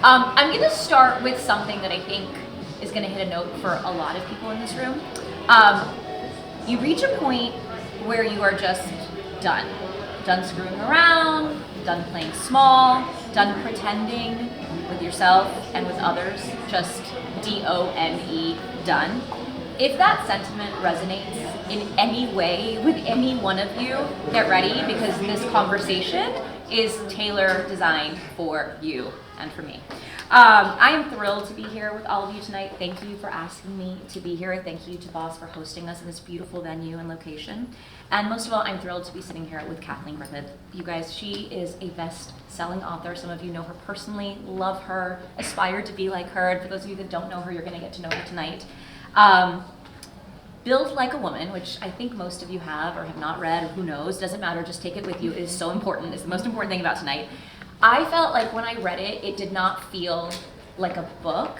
I'm going to start with something that I think is going to hit a note for a lot of people in this room. You reach a point where you are just done. Done screwing around, done playing small, done pretending with yourself and with others, just D-O-N-E, done. If that sentiment resonates in any way with any one of you, get ready because this conversation is tailor designed for you and for me. I am thrilled to be here with all of you tonight. Thank you for asking me to be here. Thank you to Boss for hosting us in this beautiful venue and location. And most of all, I'm thrilled to be sitting here with Kathleen Griffith. You guys, she is a best-selling author. Some of you know her personally, love her, aspire to be like her. And for those of you that don't know her, you're going to get to know her tonight. Build Like a Woman, which I think most of you have or have not read, or who knows, doesn't matter, just take it with you. It is so important. It's the most important thing about tonight. I felt like when I read it, it did not feel like a book.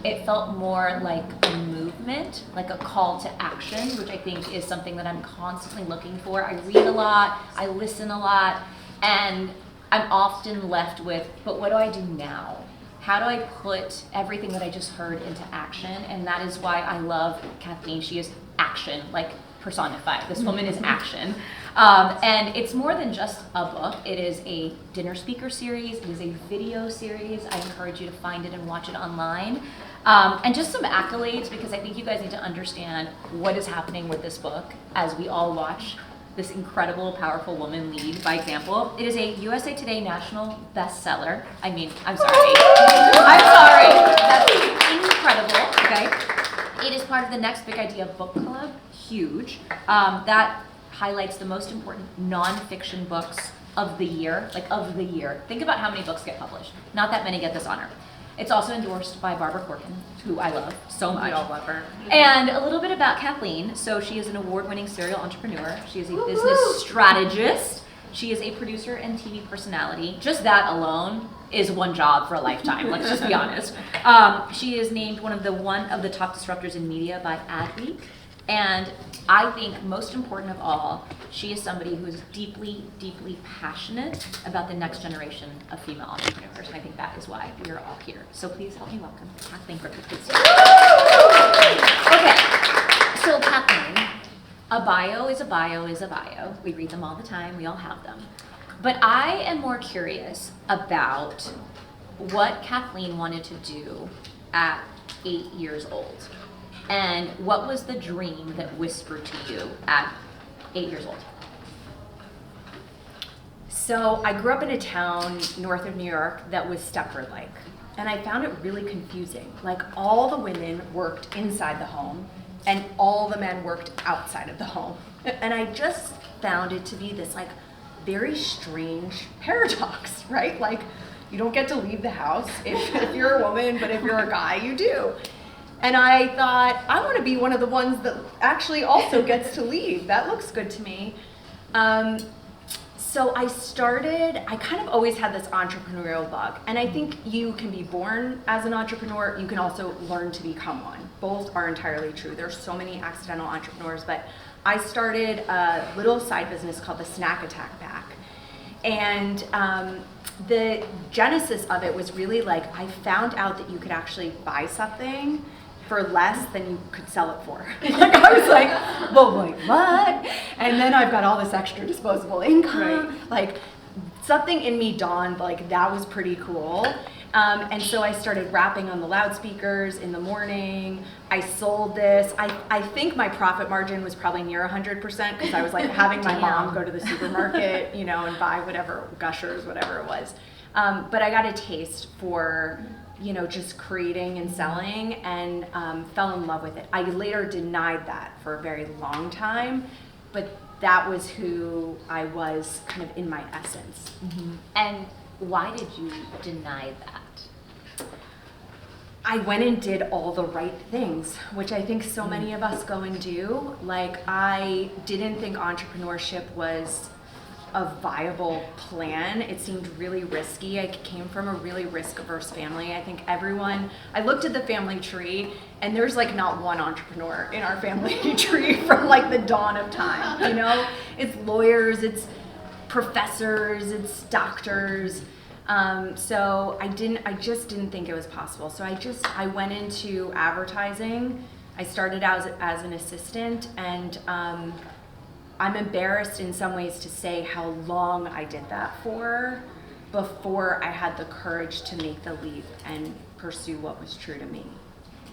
It felt more like a movement, like a call to action, which I think is something that I'm constantly looking for. I read a lot, I listen a lot, and I'm often left with, but what do I do now? How do I put everything that I just heard into action? And that is why I love Kathleen. She is action, like personified. This woman is action. And it's more than just a book. It is a dinner speaker series. It is a video series. I encourage you to find it and watch it online. And just some accolades, because I think you guys need to understand what is happening with this book as we all watch this incredible, powerful woman lead by example. It is a USA Today national bestseller. I'm sorry. That's incredible, okay? It is part of the Next Big Idea book club, huge. That highlights the most important nonfiction books of the year, Think about how many books get published. Not that many get this honor. It's also endorsed by Barbara Corcoran, who I love so much. We all love her. And a little bit about Kathleen. So she is an award-winning serial entrepreneur. She is a business strategist. She is a producer and TV personality. Just that alone is one job for a lifetime. Let's just be honest. She is named one of the top disruptors in media by Adweek. And I think most important of all, she is somebody who is deeply, deeply passionate about the next generation of female entrepreneurs. And I think that is why we are all here. So please help me welcome Kathleen Griffith. Okay, so Kathleen, a bio is a bio is a bio. We read them all the time, we all have them. But I am more curious about what Kathleen wanted to do at 8 years old. And what was the dream that whispered to you at 8 years old? So I grew up in a town north of New York that was Stepford-like. And I found it really confusing. Like all the women worked inside the home and all the men worked outside of the home. And I just found it to be this like very strange paradox, right? Like you don't get to leave the house if you're a woman, but if you're a guy, you do. And I thought, I want to be one of the ones that actually also gets to leave. That looks good to me. So I kind of always had this entrepreneurial bug. And I think you can be born as an entrepreneur. You can also learn to become one. Both are entirely true. There's so many accidental entrepreneurs, but I started a little side business called the Snack Attack Pack. And the genesis of it was really like, I found out that you could actually buy something for less than you could sell it for. Like I was like, well, wait, what? And then I've got all this extra disposable income. Right. Like something in me dawned like that was pretty cool. And so I started rapping on the loudspeakers in the morning. I sold this. I think my profit margin was probably near 100% because I was like having my mom go to the supermarket, and buy whatever, Gushers, whatever it was. But I got a taste for just creating and selling and fell in love with it. I later denied that for a very long time, but that was who I was kind of in my essence. Mm-hmm. And why did you deny that? I went and did all the right things, which I think so many of us go and do. Like I didn't think entrepreneurship was a viable plan. It seemed really risky. I came from a really risk-averse family. I think I looked at the family tree and there's like not one entrepreneur in our family tree from like the dawn of time, It's lawyers, it's professors, it's doctors. So I just didn't think it was possible. So I went into advertising. I started out as an assistant, and I'm embarrassed in some ways to say how long I did that for before I had the courage to make the leap and pursue what was true to me.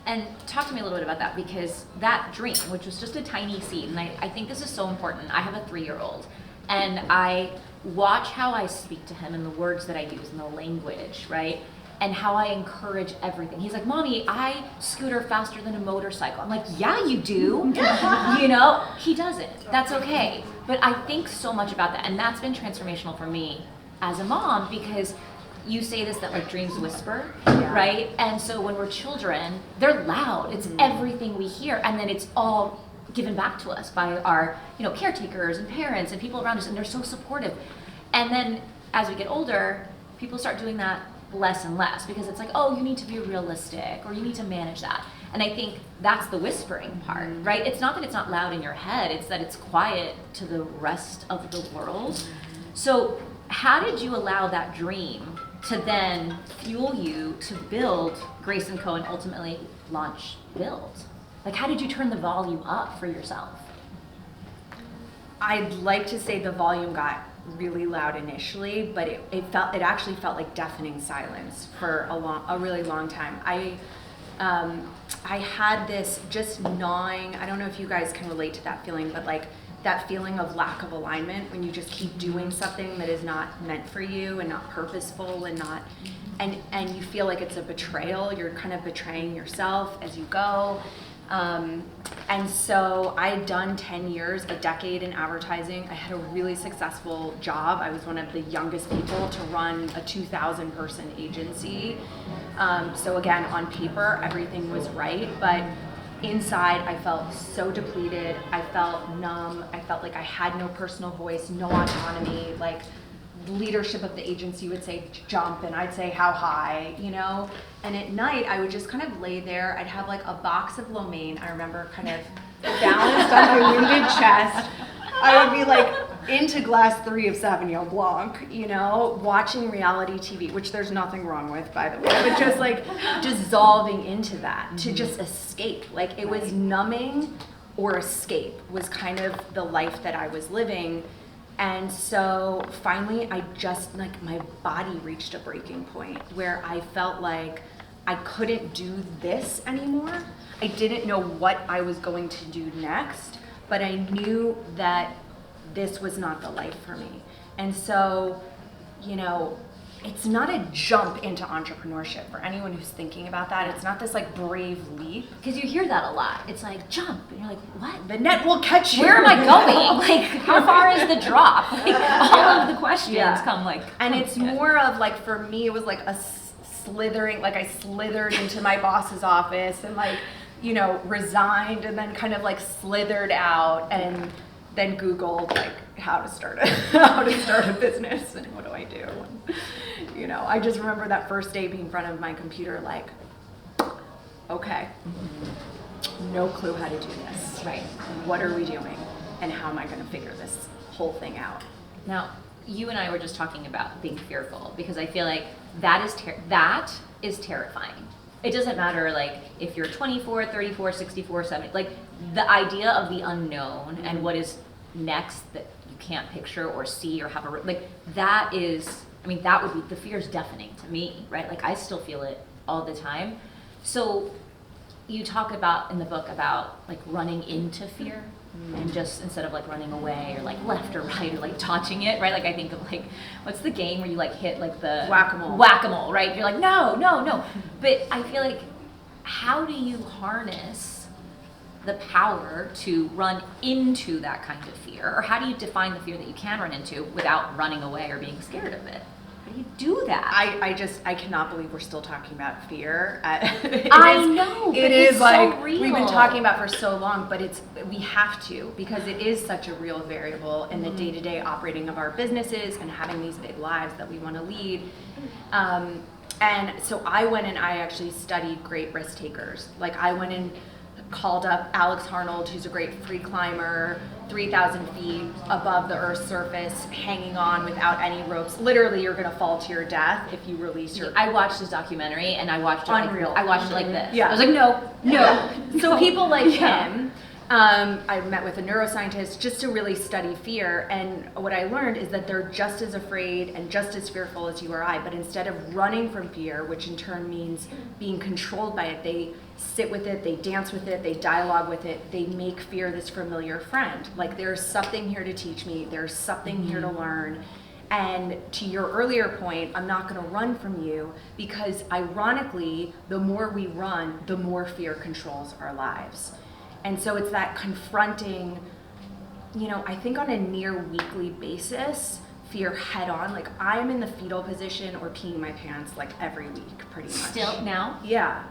And talk to me a little bit about that, because that dream, which was just a tiny seed, and I think this is so important. I have a 3-year-old, and I watch how I speak to him and the words that I use and the language, right? And how I encourage everything. He's like, Mommy, I scooter faster than a motorcycle. I'm like, yeah, you do. You know, he doesn't. That's okay. But I think so much about that. And that's been transformational for me as a mom, because you say this, that like dreams whisper, right? And so when we're children, they're loud. It's everything we hear. And then it's all given back to us by our, caretakers and parents and people around us. And they're so supportive. And then as we get older, people start doing that less and less, because it's like, oh, you need to be realistic, or you need to manage that. And I think that's the whispering part, right? It's not that it's not loud in your head, it's that it's quiet to the rest of the world. So how did you allow that dream to then fuel you to build Grace & Co. and ultimately launch Build? Like, how did you turn the volume up for yourself? I'd like to say the volume got really loud initially, but it actually felt like deafening silence for a really long time. I had this just gnawing, I don't know if you guys can relate to that feeling, but like that feeling of lack of alignment when you just keep doing something that is not meant for you and not purposeful and not, and you feel like it's a betrayal. You're kind of betraying yourself as you go. And so I had done 10 years, a decade in advertising. I had a really successful job. I was one of the youngest people to run a 2,000 person agency. So again, on paper, everything was right, but inside I felt so depleted. I felt numb. I felt like I had no personal voice, no autonomy. Like, leadership of the agency would say jump and I'd say how high, and at night I would just kind of lay there. I'd have like a box of lo mein, I remember, kind of balanced on my wounded chest. I would be like into glass 3 of Sauvignon Blanc, watching reality TV, which there's nothing wrong with, by the way, but just like dissolving into that to just escape. Like, it was numbing or escape was kind of the life that I was living. And so finally, I just, like, my body reached a breaking point where I felt like I couldn't do this anymore. I didn't know what I was going to do next, but I knew that this was not the life for me. And so, it's not a jump into entrepreneurship for anyone who's thinking about that. It's not this like brave leap. Because you hear that a lot. It's like, jump. And you're like, what? The net will catch you. Where am I going? Like, how far is the drop? Like, all of the questions come like. And it's more of like, for me, it was like a slithering, like I slithered into my boss's office and like, resigned, and then kind of like slithered out, and then Googled like how to start a business and what do I do? And, I just remember that first day being in front of my computer, like, okay, no clue how to do this. Right. What are we doing? And how am I going to figure this whole thing out? Now, you and I were just talking about being fearful, because I feel like that is terrifying. It doesn't matter, like, if you're 24, 34, 64, 70, like, the idea of the unknown and what is next that you can't picture or see or have that is, that would be, the fear is deafening to me, right? Like, I still feel it all the time. So you talk about in the book about like running into fear, and just instead of like running away or like left or right or like dodging it, right? Like, I think of like, what's the game where you like hit like the whack-a-mole, right? You're like, no. But I feel like, how do you harness the power to run into that kind of fear? Or how do you define the fear that you can run into without running away or being scared of it? How do you do that? I cannot believe we're still talking about fear. I know, but it is like so real. We've been talking about for so long, but we have to, because it is such a real variable in the day-to-day operating of our businesses and having these big lives that we want to lead. And so I went and I actually studied great risk takers. Like, I went and called up Alex Harnold, who's a great free climber, 3,000 feet above the Earth's surface, hanging on without any ropes. Literally, you're gonna fall to your death if you release your. I watched his documentary and I watched it. Unreal. I watched it like this. Yeah. I was like, no. So people like him. I met with a neuroscientist just to really study fear, and what I learned is that they're just as afraid and just as fearful as you or I, but instead of running from fear, which in turn means being controlled by it, they sit with it, they dance with it, they dialogue with it, they make fear this familiar friend. Like, there's something here to teach me, there's something here to learn. And to your earlier point, I'm not going to run from you, because ironically, the more we run, the more fear controls our lives. And so it's that confronting, I think on a near weekly basis, fear head on. Like, I'm in the fetal position or peeing my pants like every week, pretty much. Still now? Yeah.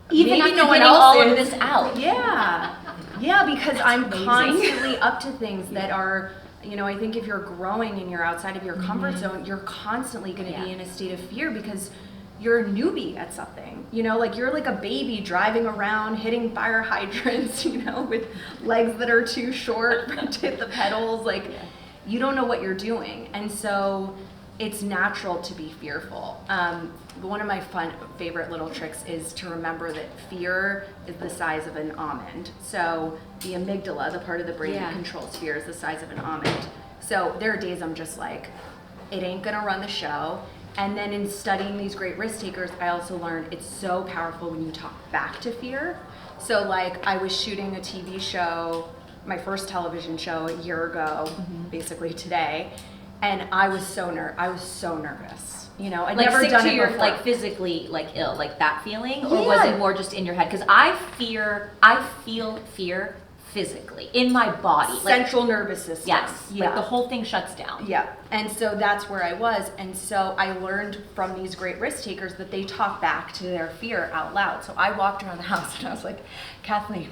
Even Maybe after no one getting else all is. of this out. Yeah, because I'm amazing. constantly up to things that are, I think if you're growing and you're outside of your comfort zone, you're constantly going to be in a state of fear because you're a newbie at something. Like, you're like a baby driving around, hitting fire hydrants, with legs that are too short to hit the pedals. Like, you don't know what you're doing. And so it's natural to be fearful. One of my favorite little tricks is to remember that fear is the size of an almond. So the amygdala, the part of the brain that controls fear, is the size of an almond. So there are days I'm just like, it ain't gonna run the show. And then in studying these great risk takers, I also learned it's so powerful when you talk back to fear. So like, I was shooting a TV show, my first television show a year ago, basically today, and I was so nervous. I'd Like, never sick done to it your, before. like, physically, like, ill, like that feeling? Or was it more just in your head? Because I feel fear physically in my body. Central nervous system. Yes. Like, the whole thing shuts down. Yeah, and so that's where I was. And so I learned from these great risk takers that they talk back to their fear out loud. So I walked around the house and I was like, Kathleen,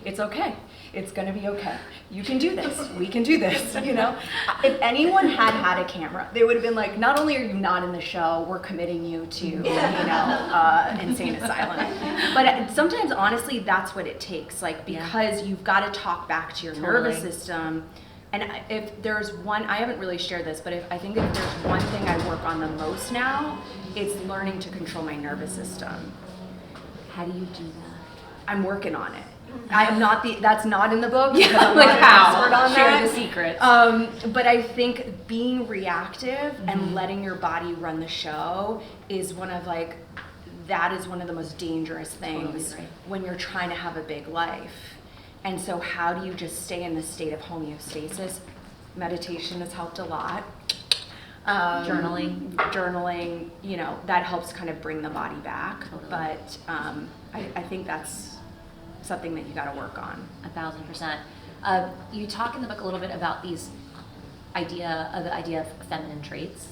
it's okay. It's gonna be okay. You can do this. We can do this, If anyone had a camera, they would have been like, not only are you not in the show, we're committing you to, insane asylum. But sometimes, honestly, that's what it takes. Like, because you've got to talk back to your nervous system. And if there's one, I haven't really shared this, but I think if there's one thing I work on the most now, it's learning to control my nervous system. How do you do that? I'm working on it. I am not that's not in the book because I'm like not an how? expert on Share that. the secrets. But I think being reactive and letting your body run the show is one of the most dangerous things when you're trying to have a big life. And so how do you just stay in this state of homeostasis? Meditation has helped a lot. Journaling, that helps kind of bring the body back. Totally. But I think that's something that you got to work on. 1,000%. You talk in the book a little bit about the idea of feminine traits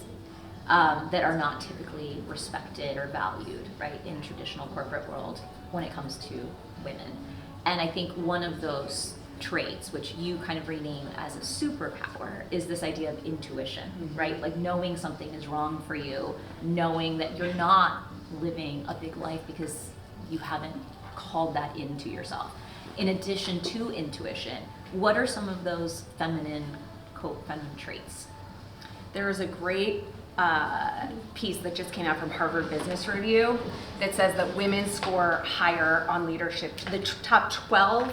that are not typically respected or valued, right, in traditional corporate world when it comes to women. And I think one of those traits, which you kind of rename as a superpower, is this idea of intuition, right? Like, knowing something is wrong for you, knowing that you're not living a big life because you haven't called that into yourself. In addition to intuition, what are some of those feminine traits? There is a great piece that just came out from Harvard Business Review that says that women score higher on leadership. The top 12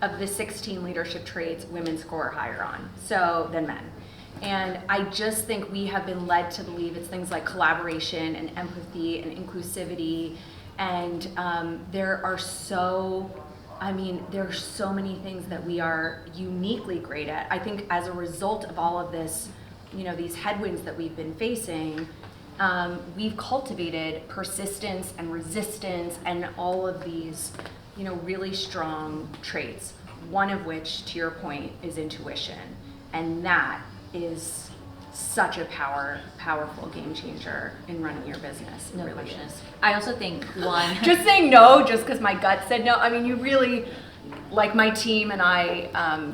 of the 16 leadership traits women score higher on than men. And I just think we have been led to believe it's things like collaboration and empathy and inclusivity. And there's so many things that we are uniquely great at. I think as a result of all of this, these headwinds that we've been facing, we've cultivated persistence and resistance and all of these, really strong traits. One of which, to your point, is intuition. And that is such a powerful game changer in running your business. It really is. I also think just saying no just because my gut said no. I mean, you really, like, my team and I,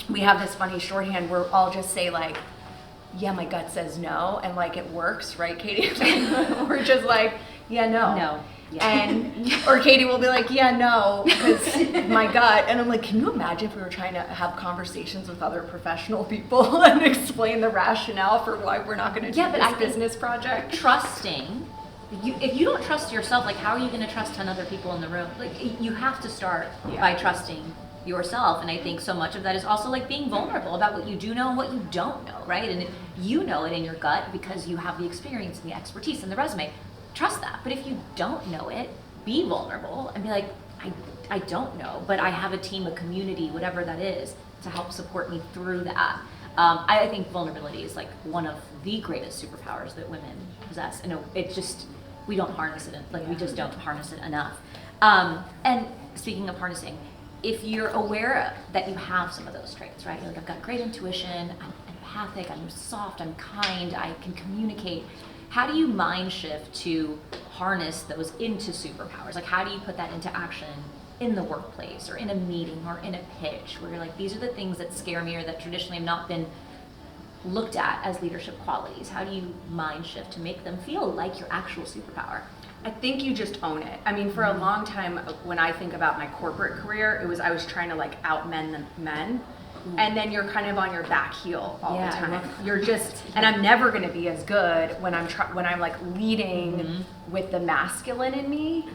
we have this funny shorthand where I'll just say, like, yeah, my gut says no, and like it works, right, Katie? We're just like, yeah, no. And or Katie will be like, yeah, no, because my gut. And I'm like, can you imagine if we were trying to have conversations with other professional people and explain the rationale for why we're not going to do this business project? Trusting. If you don't trust yourself, like, how are you going to trust 10 other people in the room? Like, you have to start by trusting yourself. And I think so much of that is also like being vulnerable about what you do know and what you don't know, right? And you know it in your gut because you have the experience and the expertise and the resume. Trust that. But if you don't know it, be vulnerable and be like, I don't know, but I have a team, a community, whatever that is, to help support me through that. I think vulnerability is like one of the greatest superpowers that women possess. And it's just, we don't harness it, we just don't harness it enough. And speaking of harnessing, if you're aware that you have some of those traits, right? You're like, I've got great intuition, I'm empathic, I'm soft, I'm kind, I can communicate. How do you mind shift to harness those into superpowers? Like, how do you put that into action in the workplace or in a meeting or in a pitch where you're like, these are the things that scare me or that traditionally have not been looked at as leadership qualities? How do you mind shift to make them feel like your actual superpower? I think you just own it. I mean, for a long time, when I think about my corporate career, I was trying to like outmen the men. And then you're kind of on your back heel all the time. You're just, and I'm never going to be as good when I'm like leading with the masculine in me.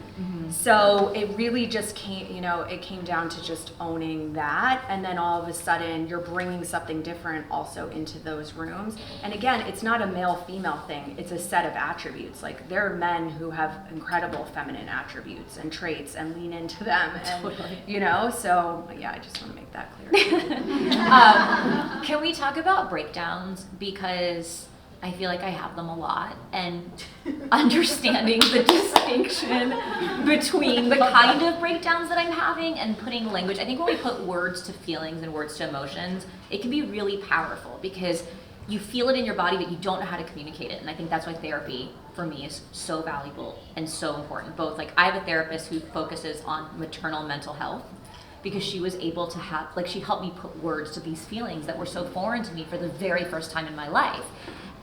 So it really just came, it came down to just owning that. And then all of a sudden you're bringing something different also into those rooms. And again, it's not a male-female thing. It's a set of attributes. Like, there are men who have incredible feminine attributes and traits and lean into them. And, so yeah, I just want to make that clear. Can we talk about breakdowns? Because I feel like I have them a lot, and understanding the distinction between the kind of breakdowns that I'm having and putting language. I think when we put words to feelings and words to emotions, it can be really powerful because you feel it in your body, but you don't know how to communicate it. And I think that's why therapy for me is so valuable and so important. Both, like, I have a therapist who focuses on maternal mental health, because she was able to she helped me put words to these feelings that were so foreign to me for the very first time in my life.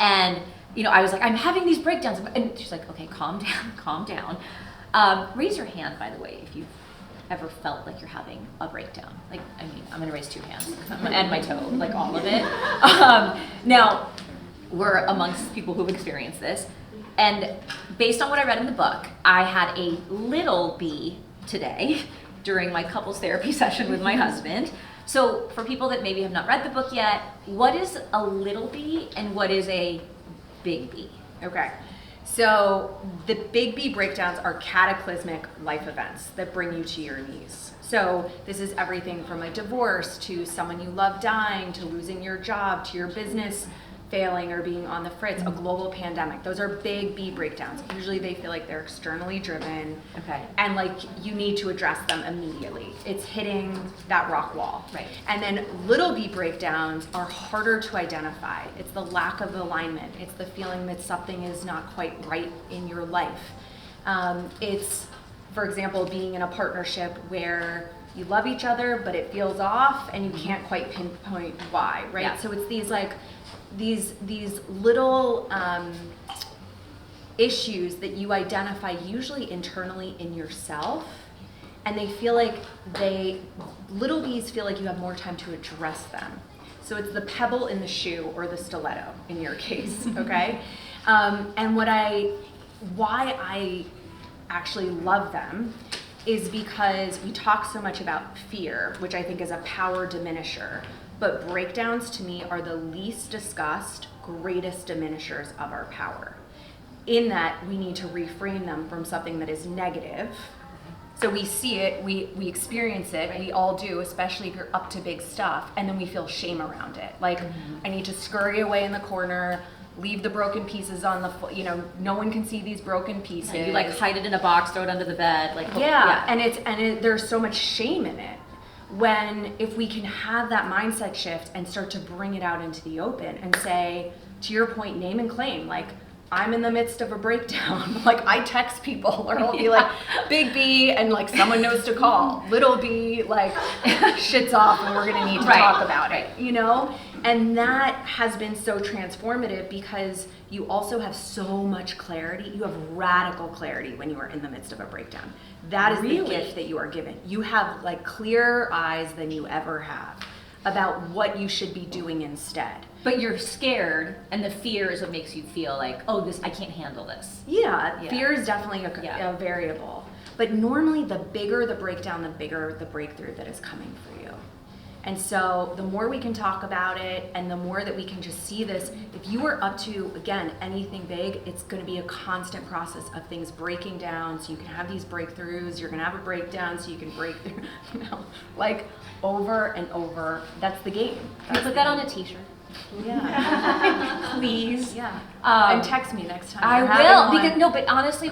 And, I was like, I'm having these breakdowns. And she's like, okay, calm down. Raise your hand, by the way, if you've ever felt like you're having a breakdown. Like, I'm gonna raise 2 hands and my toe, like all of it. Now, we're amongst people who've experienced this. And based on what I read in the book, I had a little B today during my couples therapy session with my husband. So for people that maybe have not read the book yet, what is a little B and what is a big B? Okay. So the big B breakdowns are cataclysmic life events that bring you to your knees. So this is everything from a divorce to someone you love dying to losing your job to your business failing or being on the fritz, a global pandemic. Those are big B breakdowns. Usually they feel like they're externally driven. Okay. And like you need to address them immediately. It's hitting that rock wall. Right. And then little B breakdowns are harder to identify. It's the lack of alignment. It's the feeling that something is not quite right in your life. It's, for example, being in a partnership where you love each other, but it feels off and you can't quite pinpoint why, right? Yeah. So it's these like, these little issues that you identify usually internally in yourself, and they feel like little B's feel like you have more time to address them. So it's the pebble in the shoe or the stiletto in your case, okay? And why I actually love them is because we talk so much about fear, which I think is a power diminisher. But breakdowns to me are the least discussed, greatest diminishers of our power. In that we need to reframe them from something that is negative. So we see it, we experience it, we all do, especially if you're up to big stuff, and then we feel shame around it. Like, I need to scurry away in the corner, leave the broken pieces on the, no one can see these broken pieces. You like hide it in a box, throw it under the bed, like. Yeah. And there's so much shame in it. When if we can have that mindset shift and start to bring it out into the open and say, to your point, name and claim, like, I'm in the midst of a breakdown. Like, I text people, or I'll be like, big B, and like someone knows to call. Little B, like, shit's off and we're gonna need to talk about it, And that has been so transformative because you also have so much clarity. You have radical clarity when you are in the midst of a breakdown. That is the gift that you are given. You have like clearer eyes than you ever have about what you should be doing instead. But you're scared, and the fear is what makes you feel like, oh, this, I can't handle this. Yeah, fear is definitely a variable. But normally the bigger the breakdown, the bigger the breakthrough that is coming for you. And so the more we can talk about it and the more that we can just see this, if you are up to, again, anything big, it's going to be a constant process of things breaking down so you can have these breakthroughs. You're going to have a breakdown so you can break through, you know, like over and over. That's the game. Can you put that on a t-shirt? Yeah. Please. Yeah. And text me next time. I will. Because, no, but honestly,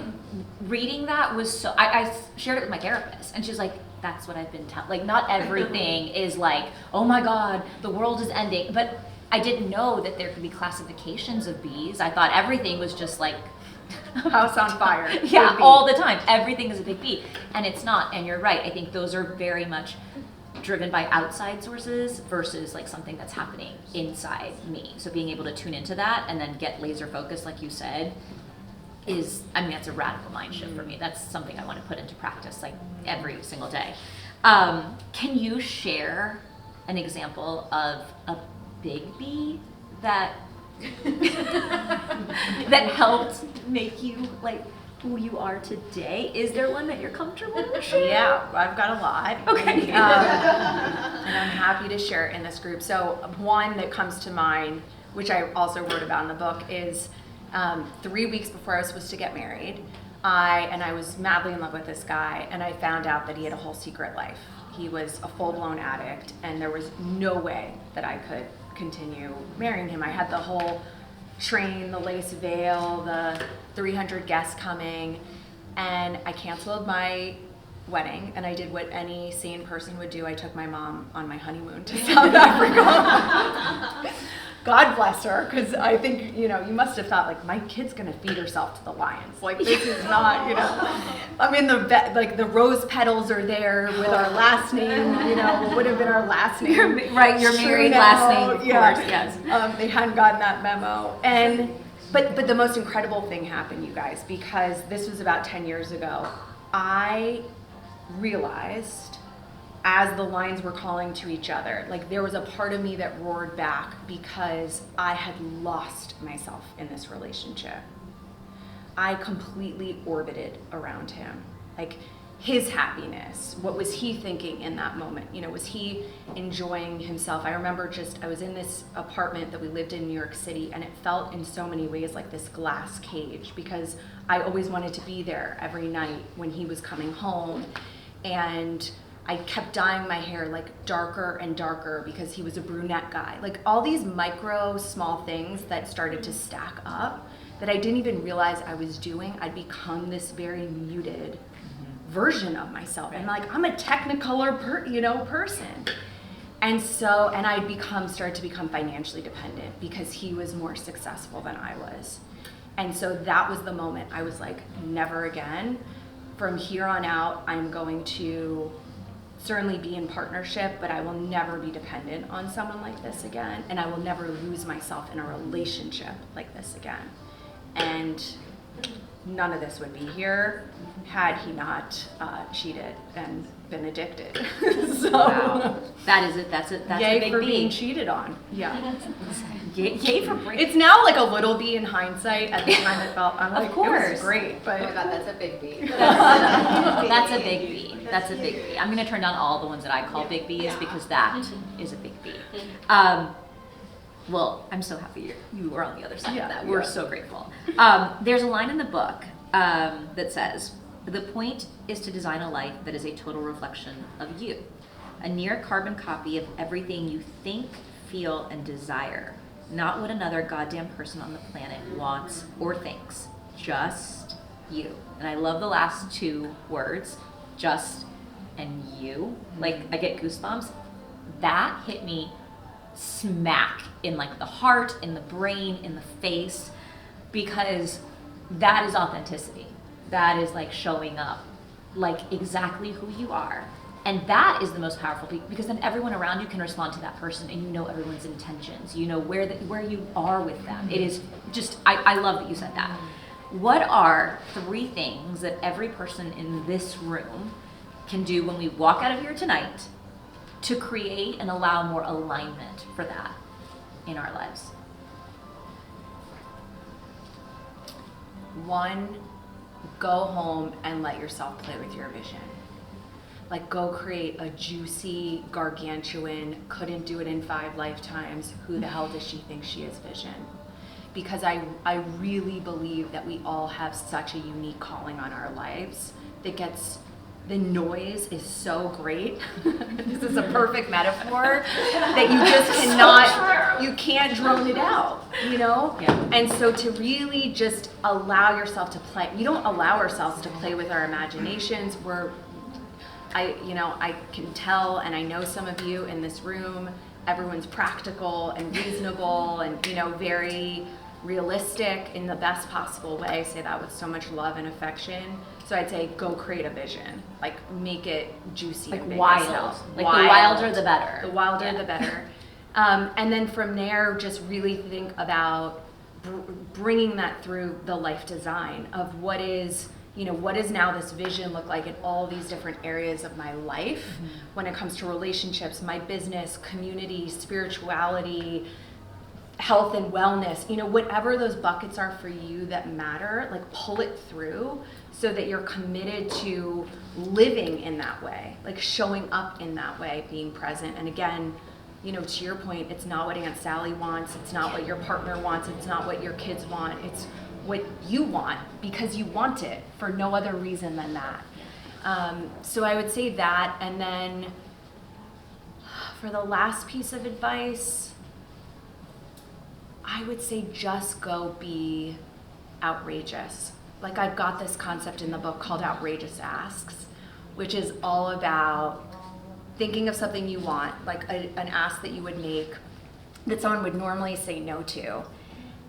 reading that was so, I shared it with my therapist, and she's like, that's what I've been telling. Like, not everything is like, oh my God, the world is ending. But I didn't know that there could be classifications of bees. I thought everything was just like house on fire. Yeah, all the time. Everything is a big bee. And it's not. And you're right. I think those are very much driven by outside sources versus like something that's happening inside me. So being able to tune into that and then get laser focused, like you said, is, I mean, that's a radical mind shift for me. That's something I want to put into practice like every single day. Can you share an example of a big bee that that helped make you like who you are today? Is there one that you're comfortable with sharing? Yeah, I've got a lot. Okay. And I'm happy to share it in this group. So one that comes to mind, which I also wrote about in the book, is 3 weeks before I was supposed to get married, I was madly in love with this guy, and I found out that he had a whole secret life. He was a full-blown addict, and there was no way that I could continue marrying him. I had the whole train, the lace veil, the 300 guests coming, and I canceled my wedding, and I did what any sane person would do. I took my mom on my honeymoon to South Africa. God bless her, because I think, you know, you must have thought, like, my kid's going to feed herself to the lions. Like, this is not, you know, I mean, the rose petals are there with our last name, you know, what would have been our last name. Right, your married last name, of course, yes. They hadn't gotten that memo. But the most incredible thing happened, you guys, because this was about 10 years ago. I realized, as the lines were calling to each other, like there was a part of me that roared back because I had lost myself in this relationship. I completely orbited around him. Like his happiness, what was he thinking in that moment? You know, was he enjoying himself? I remember I was in this apartment that we lived in New York City, and it felt in so many ways like this glass cage because I always wanted to be there every night when he was coming home. And I kept dyeing my hair like darker and darker because he was a brunette guy. Like all these micro small things that started to stack up that I didn't even realize I was doing. I'd become this very muted version of myself. And like, I'm a technicolor person. And so, and started to become financially dependent because he was more successful than I was. And so that was the moment I was like, never again. From here on out, I'm going to certainly be in partnership, but I will never be dependent on someone like this again, and I will never lose myself in a relationship like this again. And none of this would be here had he not cheated and been addicted. So, wow. That's yay a big for B. being cheated on. Yeah. Yay for breaking. It's now like a little B in hindsight. At the time it felt, I'm like, of course. It was great, but oh my God, that's a big B. That's a big B. That's a big B. I'm going to turn down all the ones that I call big B's because that is a big B. Well, I'm so happy you were on the other side of that. We're so grateful. There's a line in the book that says, the point is to design a life that is a total reflection of you, a near carbon copy of everything you think, feel, and desire, not what another goddamn person on the planet wants or thinks, just you. And I love the last two words, just and you. Like, I get goosebumps. That hit me smack in like the heart, in the brain, in the face, because that is authenticity. That is like showing up like exactly who you are And that is the most powerful because then everyone around you can respond to that person, and you know everyone's intentions. You know where you are with them. It is just, I love that you said that. What are 3 things that every person in this room can do when we walk out of here tonight to create and allow more alignment for that in our lives? 1, go home and let yourself play with your vision. Like, go create a juicy, gargantuan, couldn't do it in 5 lifetimes, who the hell does she think she is vision. Because I really believe that we all have such a unique calling on our lives that gets, the noise is so great. This is a perfect metaphor that you just cannot, you can't drone it out, you know? Yeah. And so to really just allow yourself to play, we don't allow ourselves to play with our imaginations. I can tell, and I know some of you in this room, everyone's practical and reasonable and, very realistic in the best possible way. I say that with so much love and affection. So I'd say go create a vision. Like, make it juicy. Like and big wild. yourself. Like the wilder the better. The wilder the better. And then from there, just really think about bringing that through the life design of what is now this vision look like in all these different areas of my life when it comes to relationships, my business, community, spirituality, health and wellness, whatever those buckets are for you that matter, like pull it through so that you're committed to living in that way, like showing up in that way, being present. And again, to your point, it's not what Aunt Sally wants, it's not what your partner wants, it's not what your kids want, it's what you want because you want it for no other reason than that. So I would say that, and then for the last piece of advice, I would say just go be outrageous. Like, I've got this concept in the book called Outrageous Asks, which is all about thinking of something you want, like an ask that you would make that someone would normally say no to,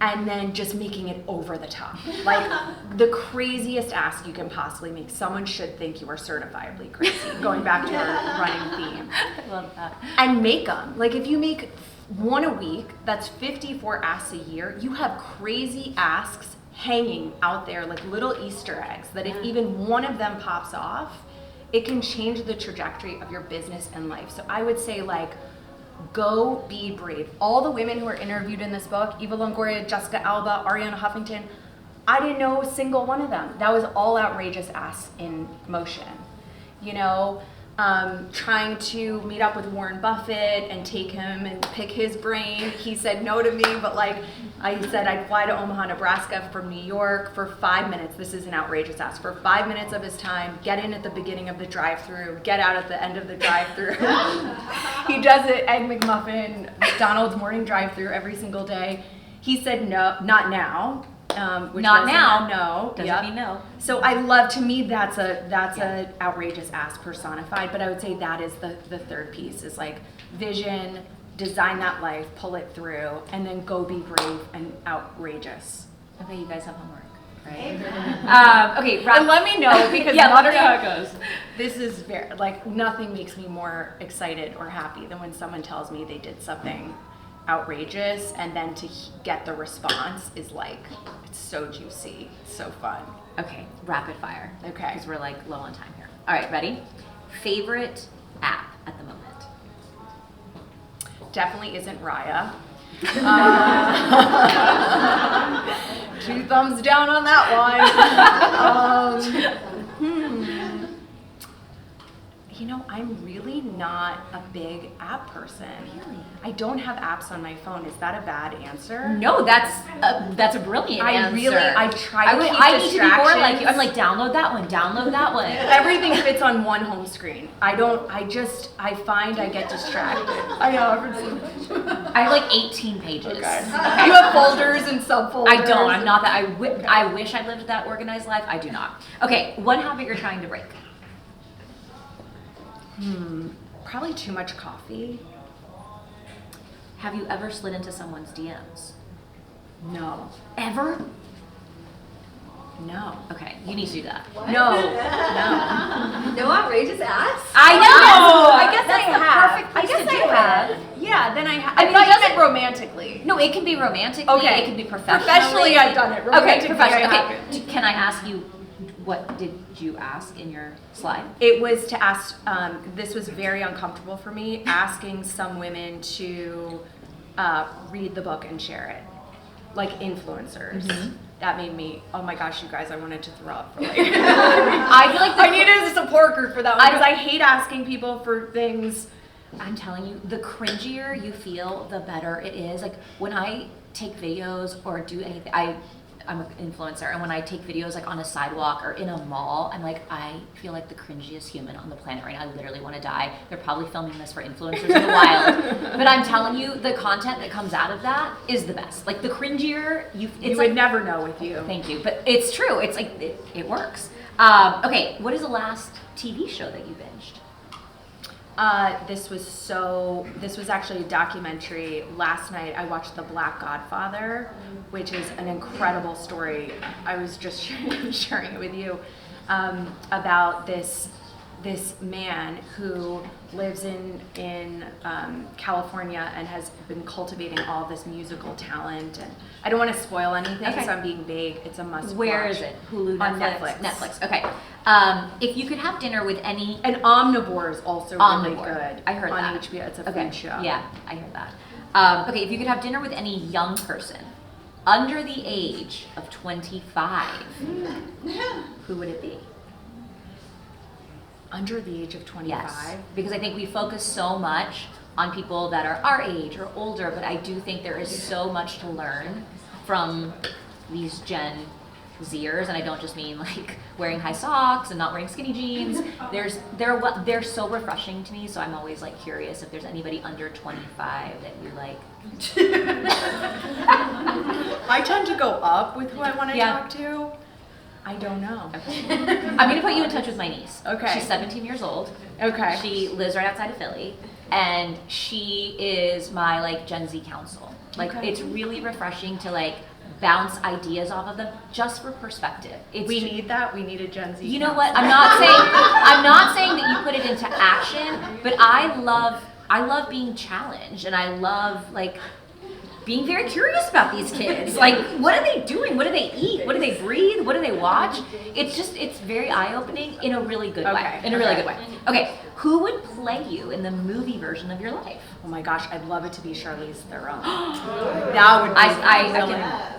and then just making it over the top. Like, the craziest ask you can possibly make. Someone should think you are certifiably crazy, going back to our running theme. I love that. And make them. Like, if you make 1 a week, that's 54 asks a year. You have crazy asks hanging out there like little Easter eggs that if even one of them pops off, it can change the trajectory of your business and life. So I would say, like, go be brave. All the women who are interviewed in this book, Eva Longoria, Jessica Alba, Ariana Huffington, I didn't know a single one of them. That was all outrageous asks in motion. Trying to meet up with Warren Buffett and take him and pick his brain. He said no to me, but I said I'd fly to Omaha, Nebraska from New York for 5 minutes. This is an outrageous ask. For 5 minutes of his time, get in at the beginning of the drive-through, get out at the end of the drive-through. He does it, Egg McMuffin, McDonald's morning drive-through every single day. He said no, not now. Which not now. No. Doesn't mean no. So to me, that's a outrageous ask personified. But I would say that is the third piece is like vision, design that life, pull it through, and then go be brave and outrageous. Okay, you guys have homework, right? Okay, and let me know because let me know how it goes. This is very nothing makes me more excited or happy than when someone tells me they did something outrageous, and then to get the response is like, it's so juicy, it's so fun. Okay, rapid fire. Okay. Because we're low on time here. All right, ready? Favorite app at the moment? Definitely isn't Raya. 2 thumbs down on that one. I'm really not a big app person. Really? I don't have apps on my phone. Is that a bad answer? No, that's a brilliant answer. I try to keep I need to be more distractions. like you. I'm like, download that one. Everything fits on one home screen. I find I get distracted. I know. I have 18 pages. Okay. You have folders and subfolders. I don't. I'm not that. I wish I lived that organized life. I do not. Okay, one habit you're trying to break. Probably too much coffee. Have you ever slid into someone's DMs? No. Ever? No. Okay, you need to do that. No. No outrageous acts? I know. I guess That's I the have. perfect place I guess to do I have. it. Yeah, then I have. I I mean, thought it you meant doesn't- romantically. No, it can be romantically. Okay. It can be professionally. Professionally, I've done it. Okay, Romantically, professionally. I Okay, haven't. can I ask you, what did you ask in your slide? It was to ask, this was very uncomfortable for me, asking some women to read the book and share it, like influencers. Mhm. That made me, oh my gosh, you guys, I wanted to throw up. For like, I feel like I needed a support group for that one I because I hate asking people for things. I'm telling you, the cringier you feel, the better it is. Like when I take videos or do anything, I'm an influencer, and when I take videos like on a sidewalk or in a mall, I'm like, I feel like the cringiest human on the planet right now. I literally want to die. They're probably filming this for influencers in the wild, but I'm telling you, the content that comes out of that is the best. Like the cringier it's You like, would never know with you. Thank you, but it's true. It's like it works. Okay, what is the last TV show that you binged? This was actually a documentary. Last night I watched The Black Godfather, which is an incredible story. I was just sharing it with you, about this man who lives in California and has been cultivating all this musical talent. And I don't want to spoil anything, Okay. so I'm being vague. It's a must Where watch. is it? Hulu, On Netflix? Netflix. Okay. If you could have dinner with any And Omnivore is also really Omnivore. good. I heard on that. HBO. It's a Okay. food show. Yeah, I heard that. Okay, if you could have dinner with any young person under the age of 25, who would it be? Under the age of 25. Yes, because I think we focus so much on people that are our age or older, but I do think there is so much to learn from these Gen Zers, and I don't just mean like wearing high socks and not wearing skinny jeans. They're so refreshing to me, so I'm always like curious if there's anybody under 25 that you like. I tend to go up with who I want to Yeah. talk to. I don't know. I'm gonna put you in touch with my niece. Okay. She's 17 years old. Okay. She lives right outside of Philly, and she is my like Gen Z counsel. Like Okay. it's really refreshing to like bounce ideas off of them just for perspective. We need that. We need a Gen Z. You know what? I'm not saying that you put it into action, but I love being challenged, and I love like being very curious about these kids. Like, what are they doing? What do they eat? What do they breathe? What do they watch? It's very eye-opening in a really good way. Okay, In a really okay. good way. Okay, who would play you in the movie version of your life? Oh my gosh, I'd love it to be Charlize Theron. That would be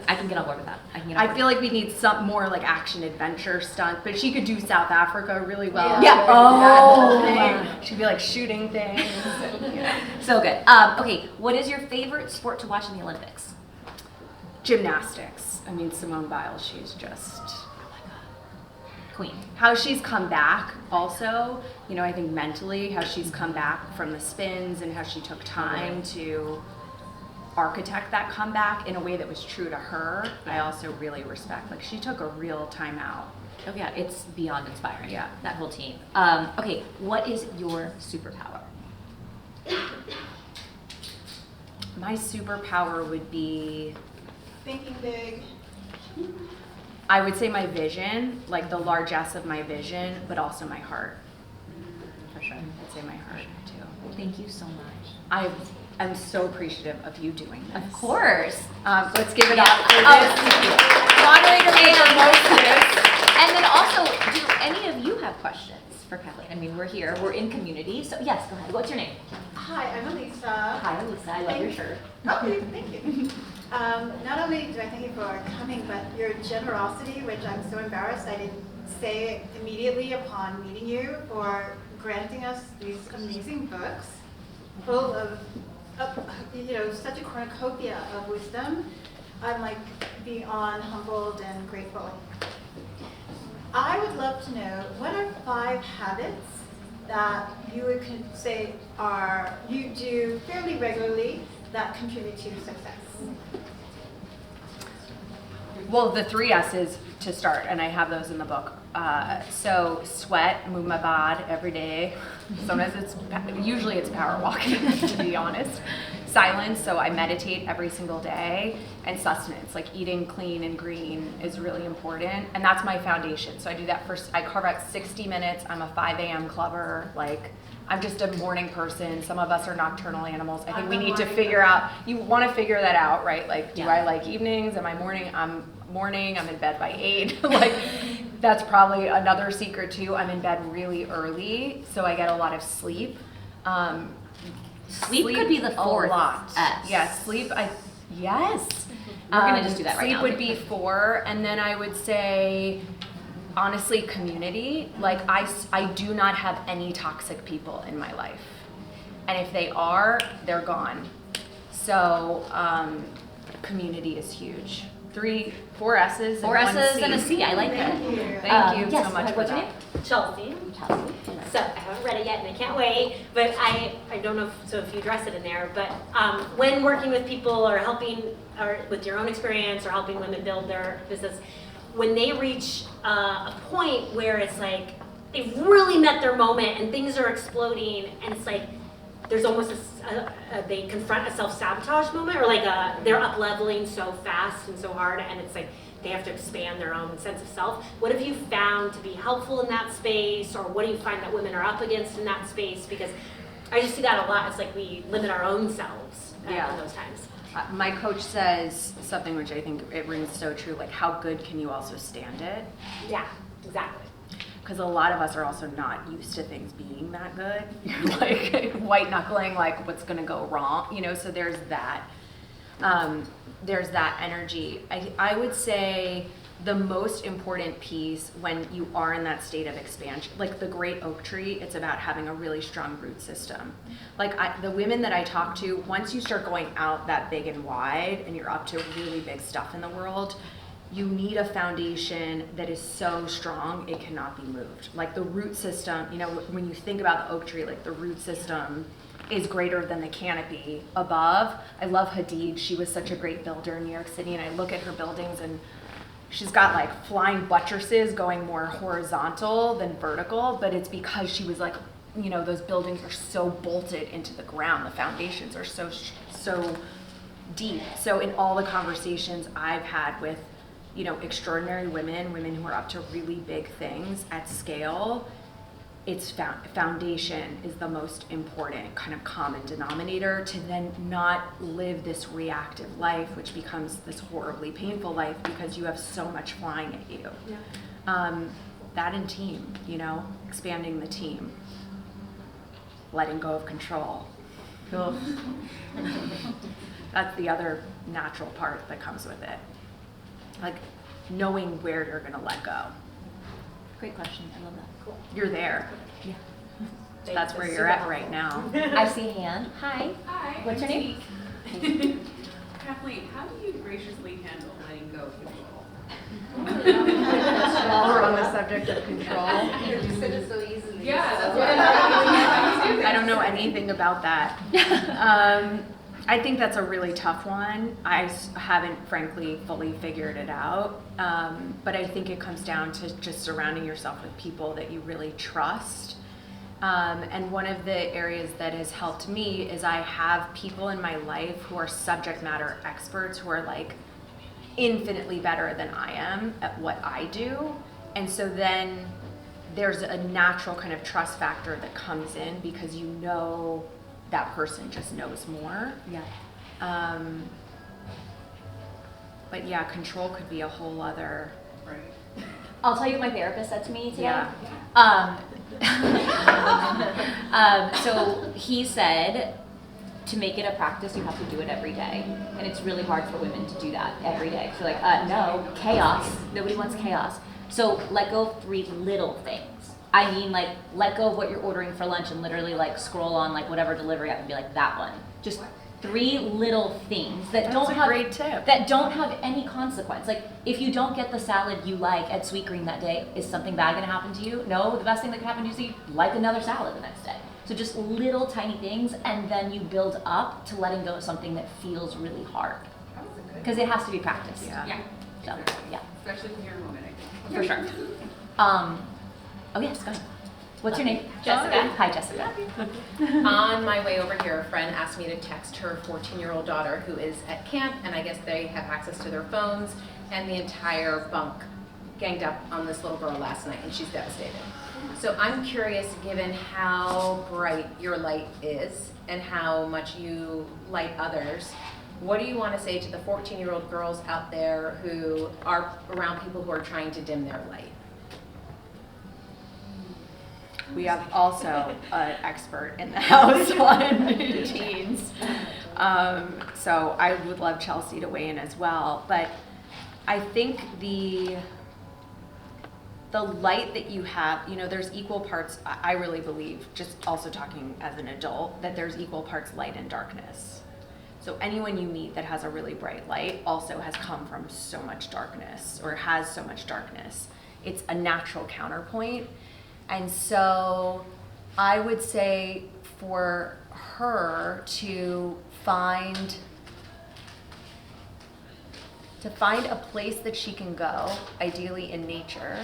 I can get on board with that. I feel like we need some more like action adventure stunt, but she could do South Africa really well. Yeah. Oh. She'd be like shooting things. So good. Okay, what is your favorite sport to watch in the Olympics? Gymnastics. I mean, Simone Biles, she's just Queen. how she's come back also, you know, I think mentally how she's come back from the spins and how she took time to architect that comeback in a way that was true to her. I also really respect, like she took a real time out. Oh yeah, it's beyond inspiring. Yeah. That whole team. Okay, what is your superpower? My superpower would be, Thinking big. I would say my vision, like the largesse of my vision, but also my heart. For sure. I'd say my heart too. Thank you so much. I'm so appreciative of you doing this. Of course. Let's give it Yeah. up for Oh, this. thank you. Moderator made the most of this. And then also, do any of you have questions for Kathleen? I mean, we're here, we're in community, so yes, go ahead. What's your name? Hi, I'm Elisa. Hi, Lisa. I love your shirt. Okay, thank you. Not only do I thank you for coming, but your generosity, which I'm so embarrassed I didn't say immediately upon meeting you, for granting us these amazing books full of such a cornucopia of wisdom. I'm like beyond humbled and grateful. I would love to know, what are 5 habits that you would say you do fairly regularly that contribute to your success? Well, the 3 S's to start, and I have those in the book. So sweat, move my bod every day. Sometimes usually it's power walking, to be honest. silence, so I meditate every single day, and sustenance, like eating clean and green is really important, and that's my foundation. So I do that first. I carve out 60 minutes. I'm a 5 a.m. clubber. Like, I'm just a morning person. Some of us are nocturnal animals. I think we need to figure out, you want to figure that out, right? Like, do I like evenings? Am I morning? I'm in bed by 8. Like, that's probably another secret too. I'm in bed really early, so I get a lot of sleep. Sleep could be the fourth A lot. S. Yeah, sleep, yes. We're gonna just do that right now. Sleep would be 4, and then I would say, honestly, community. Like, I do not have any toxic people in my life. And if they are, they're gone. So, community is huge. 4 S's 4 S's and a C. I like that. Thank you yes, so much for what's your that. name? Chelsea. Chelsea. So I haven't read it yet, and I can't wait. But I don't know if you address it in there. But when working with people or helping, or with your own experience, or helping women build their business, when they reach a point where it's like they've really met their moment and things are exploding, and it's like there's almost they confront a self-sabotage moment, or like they're up leveling so fast and so hard, and it's like they have to expand their own sense of self. What have you found to be helpful in that space, or what do you find that women are up against in that space? Because I just see that a lot. It's like we limit our own selves in those times. My coach says something which I think it rings so true, like, how good can you also stand it? Yeah, exactly. Because a lot of us are also not used to things being that good. You're like white knuckling, like, what's gonna go wrong, so there's that. There's that energy. I would say the most important piece when you are in that state of expansion, like the great oak tree, it's about having a really strong root system. Like, the women that I talk to, once you start going out that big and wide and you're up to really big stuff in the world, you need a foundation that is so strong it cannot be moved. Like, the root system, when you think about the oak tree, like, the root system is greater than the canopy above. I love Hadid. She was such a great builder in New York City, and I look at her buildings, and she's got like flying buttresses going more horizontal than vertical, but it's because she was like, those buildings are so bolted into the ground. The foundations are so deep. So in all the conversations I've had with, extraordinary women who are up to really big things at scale, it's foundation is the most important kind of common denominator to then not live this reactive life, which becomes this horribly painful life because you have so much flying at you. Yeah. That and team, expanding the team, letting go of control. That's the other natural part that comes with it. Like, knowing where you're gonna let go. Great question. I love that. Cool. You're there. Yeah. That's where you're at right now. I see a hand. Hi. Hi. What's your name? Kathleen, how do you graciously handle letting go of control? We're on the subject of control. You said it so easily. Yeah, that's what I don't know anything about that. I think that's a really tough one. I haven't, frankly, fully figured it out. But I think it comes down to just surrounding yourself with people that you really trust. And one of the areas that has helped me is I have people in my life who are subject matter experts who are like infinitely better than I am at what I do. And so then there's a natural kind of trust factor that comes in because that person just knows more. Yeah. But yeah, control could be a whole other. Right. I'll tell you what my therapist said to me today. Yeah. So he said to make it a practice, you have to do it every day. And it's really hard for women to do that every day. So no, chaos. Nobody wants chaos. So let go of 3 little things. I mean, like, let go of what you're ordering for lunch and literally like scroll on like whatever delivery app and be like, that one. Just 3 little things that great tip. that don't have any consequence. Like, if you don't get the salad you like at Sweetgreen that day, is something bad gonna happen to you? No, the best thing that can happen to you is you like another salad the next day. So just little tiny things, and then you build up to letting go of something that feels really hard. Because it has to be practiced. Yeah. So, yeah, Especially if you're a woman, I think. for sure. Oh yes, go ahead. What's your name? Jessica. Hi, Jessica. On my way over here, a friend asked me to text her 14-year-old daughter who is at camp, and I guess they have access to their phones, and the entire bunk ganged up on this little girl last night, and she's devastated. So I'm curious, given how bright your light is and how much you light others, what do you want to say to the 14-year-old girls out there who are around people who are trying to dim their light? We have also an expert in the house on teens. So I would love Chelsea to weigh in as well. But I think the light that you have, you know, there's equal parts, I really believe, just also talking as an adult, that there's equal parts light and darkness. So anyone you meet that has a really bright light also has come from so much darkness or has so much darkness. It's a natural counterpoint. And so I would say for her to find a place that she can go, ideally in nature,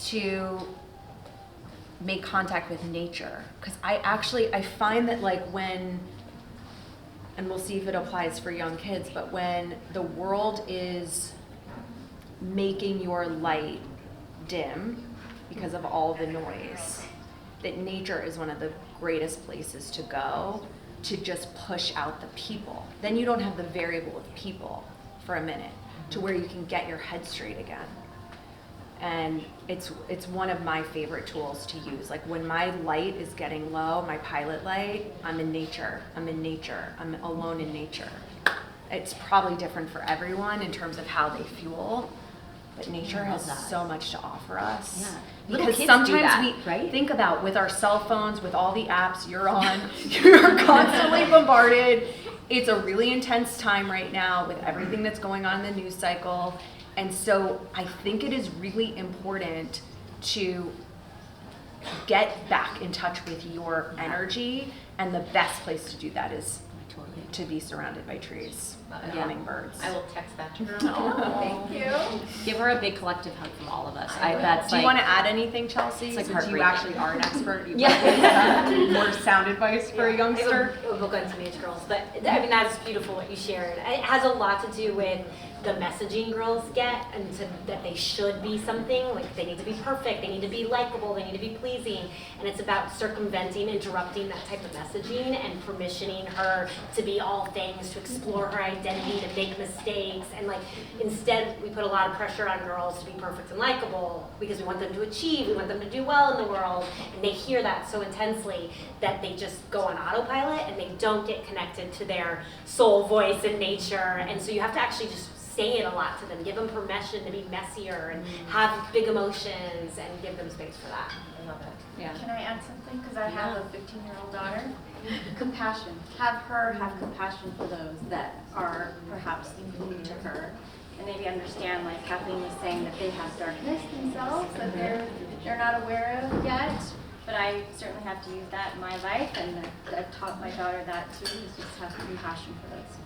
to make contact with nature. Because I find that like when, and we'll see if it applies for young kids, but when the world is making your light dim, because of all the noise, that nature is one of the greatest places to go to just push out the people. Then you don't have the variable of people for a minute to where you can get your head straight again. And it's one of my favorite tools to use. Like when my light is getting low, my pilot light, I'm in nature, I'm alone in nature. It's probably different for everyone in terms of how they fuel. But nature has so much to offer us. Yeah. Because Little kids sometimes do that, we right? think about with our cell phones, with all the apps you're on, you're constantly bombarded. It's a really intense time right now with everything that's going on in the news cycle. And so I think it is really important to get back in touch with your energy. And the best place to do that is to be surrounded by trees and hummingbirds. I will text that to her. Thank you. Give her a big collective hug from all of us. Do you want to add anything, Chelsea? It's like Since you heartbreaking. actually are an expert, you Yeah. more sound advice for a youngster. I have a book on teenage girls, but I mean that's beautiful what you shared. It has a lot to do with the messaging girls get, and that they should be something, like they need to be perfect, they need to be likable, they need to be pleasing, and it's about circumventing, interrupting that type of messaging and permissioning her to be all things, to explore her identity, to make mistakes, and like instead we put a lot of pressure on girls to be perfect and likable because we want them to achieve, we want them to do well in the world, and they hear that so intensely that they just go on autopilot and they don't get connected to their soul voice in nature, and so you have to actually just say it a lot to them, give them permission to be messier and have big emotions and give them space for that. I love it. Yeah. Can I add something? Because I have a 15-year-old daughter. Compassion. Have her have compassion for those that are perhaps unique to her. And maybe understand, like Kathleen was saying, that they have darkness themselves that they're not aware of yet. But I certainly have to use that in my life, and I've taught my daughter that too, is just have compassion for those people.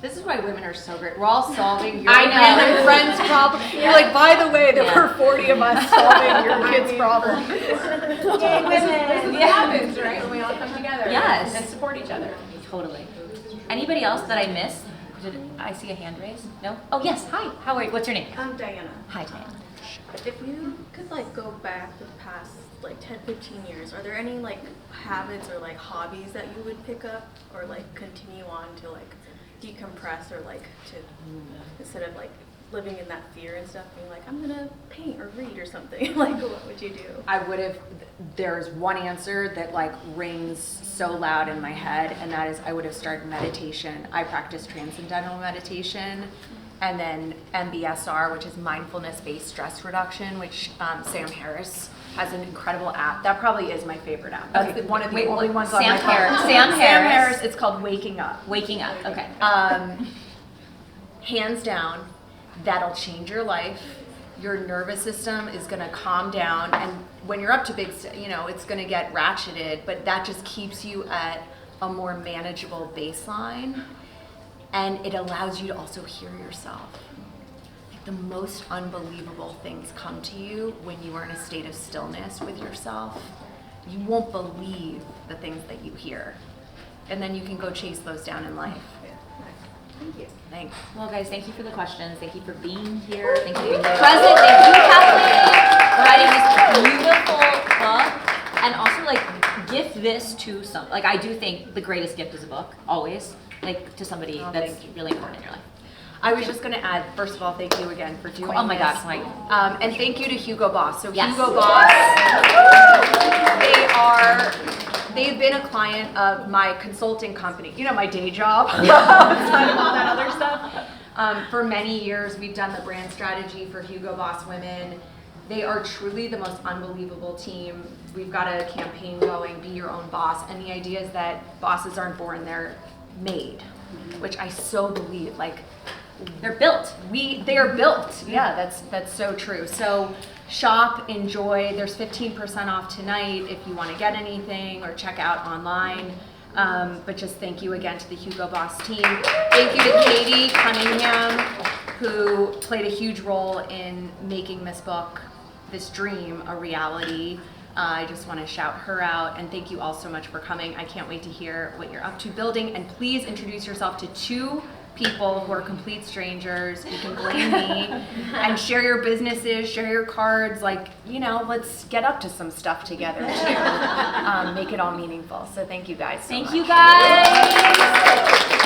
This is why women are so great. We're all solving your I know. and your friend's problem. You're like, by the way, there were 40 of us solving your kid's problem. Yay, women! What happens, right, when we all come together Yes. and support each other. Totally. Anybody else that I missed? Did I see a hand raised? No? Oh, yes. Hi. How are you? What's your name? I'm Diana. Hi, Diana. If you could like go back the past like 10, 15 years, are there any like habits or like hobbies that you would pick up or like continue on to like decompress or like to instead of like living in that fear and stuff, being like, I'm gonna paint or read or something, like what would you do? I would have, there's one answer that like rings so loud in my head, and that is I would have started meditation. I practice transcendental meditation, and then MBSR, which is mindfulness-based stress reduction, which Sam Harris has an incredible app. That probably is my favorite app. That's Okay. one of the Wait, only what? ones Sam on my phone. Harris. Sam Harris. It's called Waking Up. Waking up. Okay. Hands down, that'll change your life. Your nervous system is going to calm down, and when you're up to big, it's going to get ratcheted, but that just keeps you at a more manageable baseline, and it allows you to also hear yourself. Like, the most unbelievable things come to you when you are in a state of stillness with yourself. You won't believe the things that you hear. And then you can go chase those down in life. Thank you. Thanks. Well, guys, thank you for the questions. Thank you for being here. Thank you for being present. Thank you, Kathleen, for writing this beautiful book. And also, like, gift this to some. Like, I do think the greatest gift is a book, always. Like, to somebody that's really important in your life. I was just going to add, first of all, thank you again for doing Oh my this. gosh, like, And thank you to Hugo Boss. So Yes. Hugo Boss, they've been a client of my consulting company, you know, my day job, and all that other stuff. For many years, we've done the brand strategy for Hugo Boss Women. They are truly the most unbelievable team. We've got a campaign going, Be Your Own Boss, and the idea is that bosses aren't born, they're made, which I so believe. Like, they're built. they are built. Yeah, that's so true. So shop, enjoy. There's 15% off tonight if you want to get anything or check out online. But just thank you again to the Hugo Boss team. Thank you to Katie Cunningham, who played a huge role in making this book, this dream, a reality. I just want to shout her out, and thank you all so much for coming. I can't wait to hear what you're up to building, and please introduce yourself to 2 people who are complete strangers. You can blame me, and share your businesses, share your cards, like, you know, let's get up to some stuff together too. Make it all meaningful. So thank you guys so Thank much. you, guys.